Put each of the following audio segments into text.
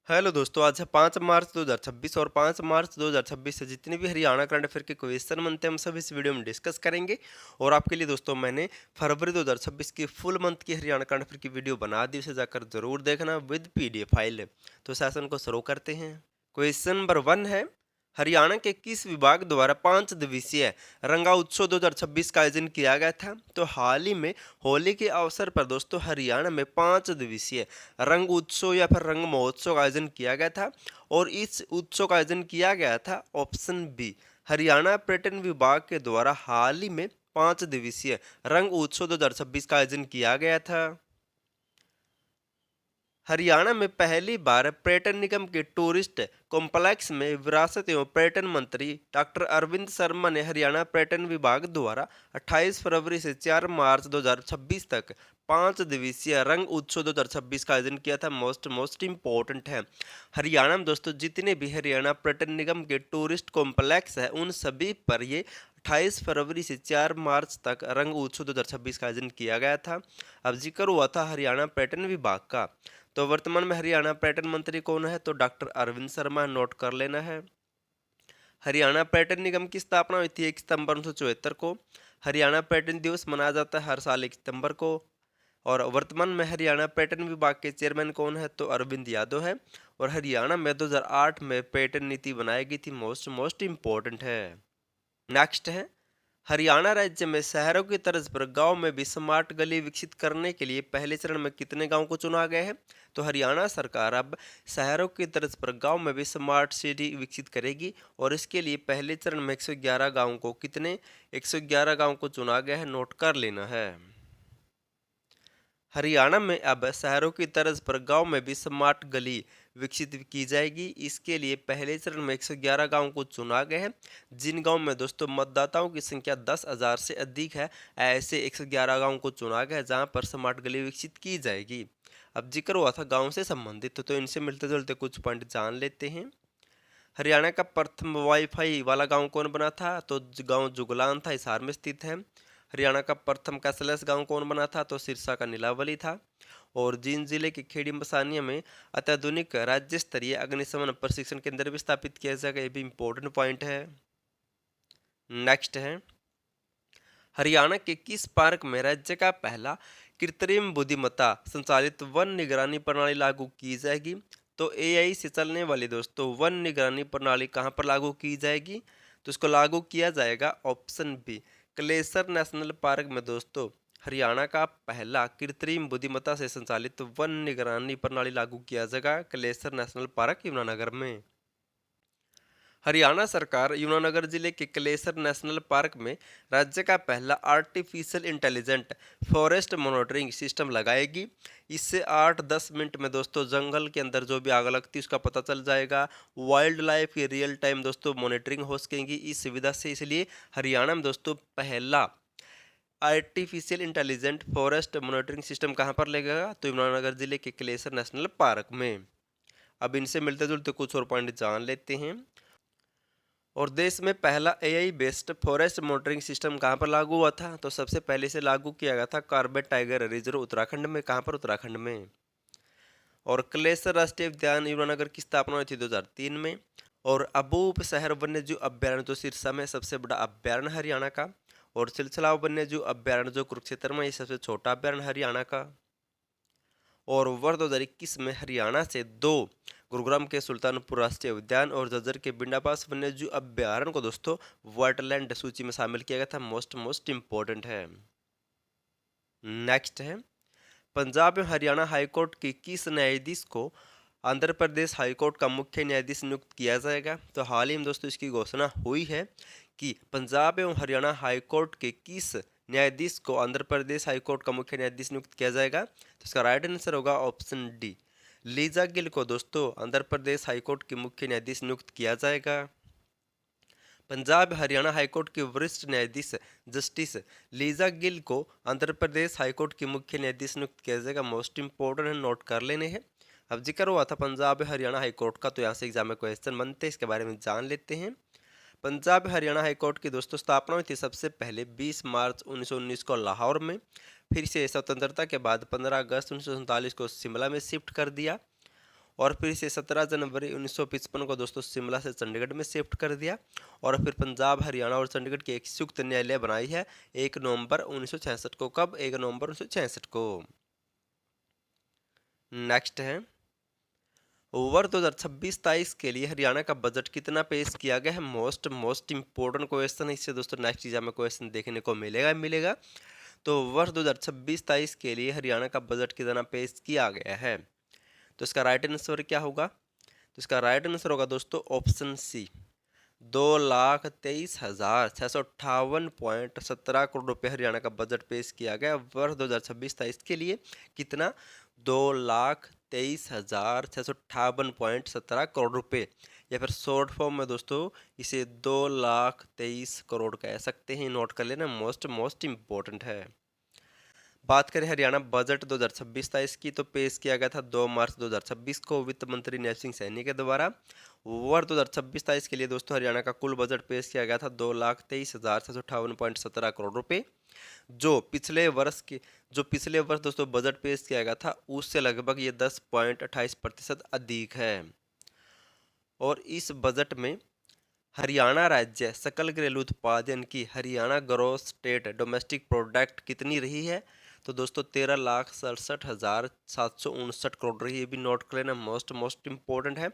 Hello दोस्तों, आज है 5 मार्च 2026 और 5 मार्च 2026 से जितने भी हरियाणा करंट अफेयर के क्वेश्चन बनते हैं हम सब इस वीडियो में डिस्कस करेंगे। और आपके लिए दोस्तों मैंने फरवरी 2026 की फुल मंथ की हरियाणा करंट अफेयर की वीडियो बना दी, उसे जाकर जरूर देखना विद पीडीएफ फाइल। तो सेशन को शुरू करते हैं। क्वेश्चन नंबर 1 है, हरियाणा के किस विभाग द्वारा 5 दिवसीय रंगा उत्सव 2026 का आयोजन किया गया था? तो हाल ही में होली के अवसर पर दोस्तों हरियाणा में 5 दिवसीय रंग उत्सव या फिर रंग महोत्सव का आयोजन किया गया था। और इस उत्सव का आयोजन किया गया था ऑप्शन बी, हरियाणा पर्यटन विभाग के द्वारा हाल ही में 5 दिवसीय रंग उत्सव 2026 का आयोजन किया गया था। हरियाणा में पहली बार पर्यटन निगम के टूरिस्ट कॉम्प्लेक्स में विरासत एवं पर्यटन मंत्री डॉक्टर अरविंद शर्मा ने हरियाणा पर्यटन विभाग द्वारा 28 फरवरी से 4 मार्च 2026 तक 5 दिवसीय रंग उत्सव 2026 का आयोजन किया था। मोस्ट इम्पोर्टेंट है, हरियाणा में दोस्तों जितने भी हरियाणा पर्यटन निगम के टूरिस्ट कॉम्प्लेक्स है उन सभी पर ये 28 फरवरी से 4 मार्च तक रंग उत्सव 2026 का आयोजन किया गया था। अब जिक्र हुआ था हरियाणा पर्यटन विभाग का, तो वर्तमान में हरियाणा पर्यटन मंत्री कौन है? तो डॉक्टर अरविंद शर्मा, नोट कर लेना है। हरियाणा पर्यटन निगम की स्थापना हुई थी 1 सितंबर 1974 को। हरियाणा पर्यटन दिवस मनाया जाता है हर साल 1 सितंबर को। और वर्तमान में हरियाणा पर्यटन विभाग के चेयरमैन कौन है? तो अरविंद यादव है। और हरियाणा में 2008 में पर्यटन नीति बनाई गई थी। मोस्ट इम्पोर्टेंट है। नेक्स्ट है, हरियाणा राज्य में शहरों की तर्ज पर गांव में भी स्मार्ट गली विकसित करने के लिए पहले चरण में कितने गांव को चुना गया है? तो हरियाणा सरकार अब शहरों की तर्ज पर गांव में भी स्मार्ट सिटी विकसित करेगी और इसके लिए पहले चरण में 111 गांव को 111 गांव को चुना गया है, नोट कर लेना है। हरियाणा में अब शहरों की तर्ज पर गांव में भी स्मार्ट गली विकसित की जाएगी। इसके लिए पहले चरण में 111 गांव को चुना गया है। जिन गांव में दोस्तों मतदाताओं की संख्या 10,000 से अधिक है, ऐसे 111 गांव को चुना गया है जहां पर स्मार्ट गली विकसित की जाएगी। अब जिक्र हुआ था गाँव से संबंधित, तो इनसे मिलते जुलते कुछ पॉइंट जान लेते हैं। हरियाणा का प्रथम वाईफाई वाला गांव कौन बना था? तो गांव जुगलान था, हिसार में स्थित है। हरियाणा का प्रथम कैशलेस गांव कौन बना था? तो सिरसा का नीलावली था। और जींद जिले के खेड़ी मसानिया में अत्याधुनिक राज्य स्तरीय अग्निशमन प्रशिक्षण केंद्र भी स्थापित किया जाएगा, ये भी इंपॉर्टेंट पॉइंट है। नेक्स्ट है, हरियाणा के किस पार्क में राज्य का पहला कृत्रिम बुद्धिमत्ता संचालित वन निगरानी प्रणाली लागू की जाएगी? तो एआई से चलने वाली दोस्तों वन निगरानी प्रणाली कहाँ पर लागू की जाएगी? तो इसको लागू किया जाएगा ऑप्शन बी, क्लेसर नेशनल पार्क में दोस्तों हरियाणा का पहला कृत्रिम बुद्धिमत्ता से संचालित वन निगरानी प्रणाली लागू किया जाएगा क्लेसर नेशनल पार्क यमुनानगर में। हरियाणा सरकार यमुनानगर जिले के क्लेसर नेशनल पार्क में राज्य का पहला artificial intelligent forest monitoring system लगाएगी। इससे 8-10 मिनट में दोस्तों जंगल के अंदर जो भी आग लगती है उसका पता चल जाएगा। वाइल्ड लाइफ की रियल टाइम दोस्तों मॉनिटरिंग हो सकेगी इस सुविधा से। इसलिए हरियाणा में दोस्तों पहला artificial intelligent forest monitoring system कहाँ पर लगेगा? तो यमुनानगर जिले के क्लेसर नेशनल पार्क में। अब इनसे मिलते जुलते कुछ और पॉइंट जान लेते हैं। और देश में पहला AI based forest monitoring system कहाँ पर लागू हुआ था? तो सबसे पहले से लागू किया गया था कॉर्बेट टाइगर रिजर्व उत्तराखंड में। कहाँ पर? उत्तराखंड में। और क्लेसर राष्ट्रीय उद्यान यमुनानगर की स्थापना हुई थी 2003 में। और अबूप शहर वन्यजीव अभ्यारण्य जो सिरसा में सबसे बड़ा अभ्यारण्य हरियाणा का। और सिलसिलाव वन्यजीव अभ्यारण्य जो कुरुक्षेत्र में, ये सबसे छोटा अभ्यारण्य हरियाणा का। और वर्ष 2021 में हरियाणा से 2 गुरुग्राम के सुल्तानपुर राष्ट्रीय उद्यान और झज्जर के बिंडापास वन्यजीव अभ्यारण्य को दोस्तों वाटरलैंड सूची में शामिल किया गया था। मोस्ट इम्पोर्टेंट है। नेक्स्ट है, पंजाब एवं हरियाणा हाईकोर्ट के किस न्यायाधीश को आंध्र प्रदेश हाईकोर्ट का मुख्य न्यायाधीश नियुक्त किया जाएगा? तो हाल ही में दोस्तों इसकी घोषणा हुई है कि पंजाब एवं हरियाणा हाईकोर्ट के किस न्यायाधीश को आंध्र प्रदेश हाईकोर्ट का मुख्य न्यायाधीश नियुक्त किया जाएगा। तो इसका राइट आंसर होगा ऑप्शन डी, लीजा गिल को दोस्तों आंध्र प्रदेश हाईकोर्ट के मुख्य न्यायाधीश नियुक्त किया जाएगा। पंजाब हरियाणा हाईकोर्ट के वरिष्ठ न्यायाधीश जस्टिस लीजा गिल को आंध्र प्रदेश हाईकोर्ट के मुख्य न्यायाधीश नियुक्त किया जाएगा। मोस्ट इंपोर्टेंट है, नोट कर लेने हैं। अब जिक्र हुआ था पंजाब हरियाणा हाईकोर्ट का, तो यहाँ से एग्जाम में क्वेश्चन बनते हैं, इसके बारे में जान लेते हैं। पंजाब हरियाणा हाईकोर्ट की दोस्तों स्थापना हुई थी सबसे पहले 20 मार्च 1919 को लाहौर में। फिर से स्वतंत्रता के बाद 15 अगस्त 1947 को शिमला में शिफ्ट कर दिया। और फिर इसे 17 जनवरी 1955 को दोस्तों शिमला से चंडीगढ़ में शिफ्ट कर दिया। और फिर पंजाब, हरियाणा और चंडीगढ़ की एक संयुक्त न्यायालय बनाई है 1 नवंबर 1966 को। कब? 1 नवंबर 1966 को। नेक्स्ट है, वर्ष 2026-23 के लिए हरियाणा का बजट कितना पेश किया गया है? मोस्ट इंपॉर्टेंट क्वेश्चन है, इससे दोस्तों नेक्स्ट एग्जाम में क्वेश्चन देखने को मिलेगा। तो वर्ष 2026-23 के लिए हरियाणा का बजट कितना पेश किया गया है? तो इसका राइट आंसर क्या होगा? तो इसका राइट आंसर होगा दोस्तों ऑप्शन सी, 2,23,658.17 करोड़ रुपए हरियाणा का बजट पेश किया गया वर्ष 2026-23 के लिए। कितना? 2,23,658.17 करोड़ रुपए, या फिर शॉर्ट फॉर्म में दोस्तों इसे 2,23,000 करोड़ कह सकते हैं। नोट कर लेना, मोस्ट इंपॉर्टेंट है। बात करें हरियाणा बजट 2026-23 की, तो पेश किया गया था 2 मार्च 2026 को वित्त मंत्री नैब सिंह सैनी के द्वारा। वर्ष 2026-23 के लिए दोस्तों हरियाणा का कुल बजट पेश किया गया था 2,23,658.17 करोड़ रुपए, जो पिछले वर्ष दोस्तों बजट पेश किया गया था उससे लगभग ये 10.28% अधिक है। और इस बजट में हरियाणा राज्य सकल घरेलू उत्पाद यानी कि Haryana gross state domestic product कितनी रही है? तो दोस्तों 13,67,759 करोड़ रही है। ये भी नोट कर लेना, मोस्ट इंपॉर्टेंट है।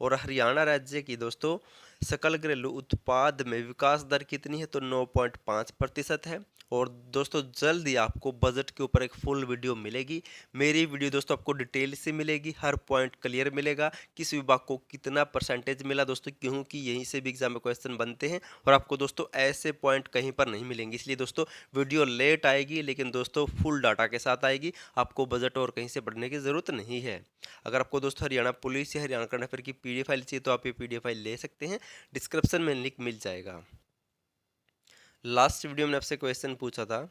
और हरियाणा राज्य की दोस्तों सकल घरेलू उत्पाद में विकास दर कितनी है? तो 9.5% है। और दोस्तों जल्द ही आपको बजट के ऊपर एक फुल वीडियो मिलेगी। मेरी वीडियो दोस्तों आपको डिटेल से मिलेगी, हर पॉइंट क्लियर मिलेगा, किस विभाग को कितना परसेंटेज मिला दोस्तों, क्योंकि यहीं से भी एग्जाम में क्वेश्चन बनते हैं और आपको दोस्तों ऐसे पॉइंट कहीं पर नहीं मिलेंगे। इसलिए दोस्तों वीडियो लेट आएगी, लेकिन दोस्तों फुल डाटा के साथ आएगी। आपको बजट और कहीं से पढ़ने की ज़रूरत नहीं है। अगर आपको दोस्तों हरियाणा पुलिस या हरियाणा करंट अफेयर की PDF फाइल चाहिए तो आप ये PDF फाइल ले सकते हैं, डिस्क्रिप्शन में लिंक मिल जाएगा। लास्ट वीडियो में आपसे क्वेश्चन पूछा था,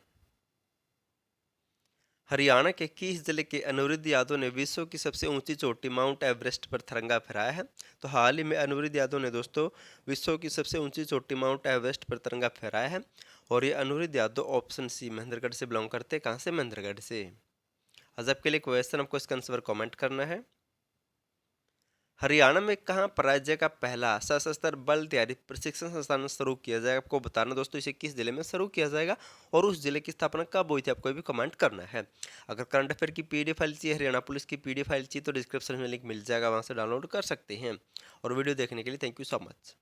हरियाणा के किस जिले के अनुरुद्ध यादव ने विश्व की सबसे ऊंची चोटी माउंट एवरेस्ट पर तिरंगा फहराया है? तो हाल ही में अनुरुद्ध यादव ने दोस्तों विश्व की सबसे ऊंची चोटी माउंट एवरेस्ट पर तिरंगा फहराया है। और ये अनुरुद्ध यादव ऑप्शन सी महेंद्रगढ़ से बिलोंग करते हैं। कहाँ से? महेंद्रगढ़ से। आज आपके लिए क्वेश्चन, आपको इसका आंसर कमेंट करना है। हरियाणा में कहाँ पर राज्य का पहला सशस्त्र बल तैयारी प्रशिक्षण संस्थान शुरू किया जाएगा? आपको बताना दोस्तों इसे किस जिले में शुरू किया जाएगा और उस जिले की स्थापना कब हुई थी, आपको भी कमेंट करना है। अगर करंट अफेयर की PDF फाइल चाहिए, हरियाणा पुलिस की PDF फाइल चाहिए तो डिस्क्रिप्शन में लिंक मिल जाएगा, वहाँ से डाउनलोड कर सकते हैं। और वीडियो देखने के लिए थैंक यू सो मच।